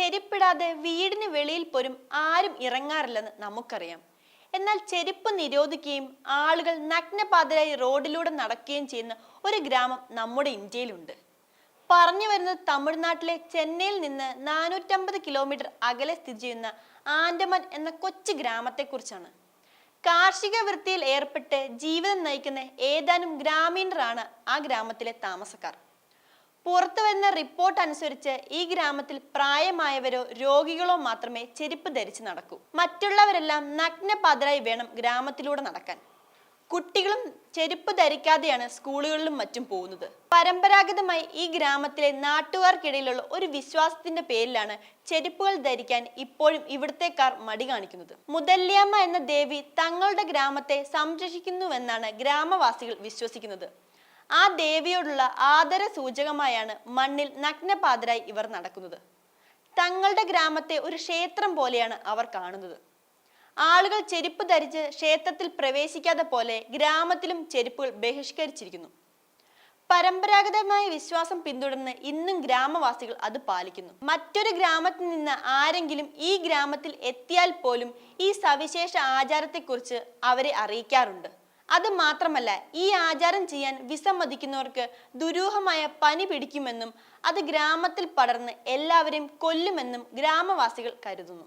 ചെരുപ്പിടാതെ വീടിന് വെളിയിൽ പോലും ആരും ഇറങ്ങാറില്ലെന്ന് നമുക്കറിയാം. എന്നാൽ ചെരുപ്പ് നിരോധിക്കുകയും ആളുകൾ നഗ്നപാതരായി റോഡിലൂടെ നടക്കുകയും ചെയ്യുന്ന ഒരു ഗ്രാമം നമ്മുടെ ഇന്ത്യയിലുണ്ട്. പറഞ്ഞു വരുന്നത് തമിഴ്നാട്ടിലെ ചെന്നൈയിൽ നിന്ന് 450 കിലോമീറ്റർ അകലെ സ്ഥിതി ചെയ്യുന്ന ആൻഡമാൻ എന്ന കൊച്ചു ഗ്രാമത്തെക്കുറിച്ചാണ്. കാർഷിക വൃത്തിയിൽ ഏർപ്പെട്ട് ജീവിതം നയിക്കുന്ന ഏതാനും ഗ്രാമീണരാണ് ആ ഗ്രാമത്തിലെ താമസക്കാർ. പുറത്തു വരുന്ന റിപ്പോർട്ട് അനുസരിച്ച് ഈ ഗ്രാമത്തിൽ പ്രായമായവരോ രോഗികളോ മാത്രമേ ചെരുപ്പ് ധരിച്ച് നടക്കൂ. മറ്റുള്ളവരെല്ലാം നഗ്നപാതരായി വേണം ഗ്രാമത്തിലൂടെ നടക്കാൻ. കുട്ടികളും ചെരുപ്പ് ധരിക്കാതെയാണ് സ്കൂളുകളിലും മറ്റും പോകുന്നത്. പരമ്പരാഗതമായി ഈ ഗ്രാമത്തിലെ നാട്ടുകാർക്കിടയിലുള്ള ഒരു വിശ്വാസത്തിന്റെ പേരിലാണ് ചെരുപ്പുകൾ ധരിക്കാൻ ഇപ്പോഴും ഇവിടുത്തെക്കാർ മടി കാണിക്കുന്നത്. മുതല്യാമ്മ എന്ന ദേവി തങ്ങളുടെ ഗ്രാമത്തെ സംരക്ഷിക്കുന്നുവെന്നാണ് ഗ്രാമവാസികൾ വിശ്വസിക്കുന്നത്. ആ ദേവിയോടുള്ള ആദര സൂചകമായാണ് മണ്ണിൽ നഗ്നപാതരായി ഇവർ നടക്കുന്നത്. തങ്ങളുടെ ഗ്രാമത്തെ ഒരു ക്ഷേത്രം പോലെയാണ് അവർ കാണുന്നത്. ആളുകൾ ചെരുപ്പ് ധരിച്ച് ക്ഷേത്രത്തിൽ പ്രവേശിക്കാതെ പോലെ ഗ്രാമത്തിലും ചെരുപ്പുകൾ ബഹിഷ്കരിച്ചിരിക്കുന്നു. പരമ്പരാഗതമായ വിശ്വാസം പിന്തുടർന്ന് ഇന്നും ഗ്രാമവാസികൾ അത് പാലിക്കുന്നു. മറ്റൊരു ഗ്രാമത്തിൽ നിന്ന് ആരെങ്കിലും ഈ ഗ്രാമത്തിൽ എത്തിയാൽ പോലും ഈ സവിശേഷ ആചാരത്തെക്കുറിച്ച് അവരെ അറിയിക്കാറുണ്ട്. അത് മാത്രമല്ല, ഈ ആചാരം ചെയ്യാൻ വിസമ്മതിക്കുന്നവർക്ക് ദുരൂഹമായ പനി പിടിക്കുമെന്നും അത് ഗ്രാമത്തിൽ പടർന്ന് എല്ലാവരെയും കൊല്ലുമെന്നും ഗ്രാമവാസികൾ കരുതുന്നു.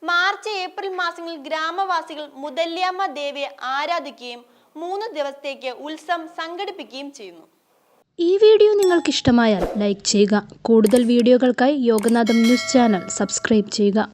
മാർച്ച് ഏപ്രിൽ മാസങ്ങളിൽ ഗ്രാമവാസികൾ മുതല്യാമ്മ ദേവിയെ ആരാധിക്കുകയും 3 ദിവസത്തേക്ക് ഉത്സവം സംഘടിപ്പിക്കുകയും ചെയ്യുന്നു. ഈ വീഡിയോ നിങ്ങൾക്ക് ഇഷ്ടമായാൽ ലൈക്ക് ചെയ്യുക. കൂടുതൽ വീഡിയോകൾക്കായി യോഗനാഥം ന്യൂസ് ചാനൽ സബ്സ്ക്രൈബ് ചെയ്യുക.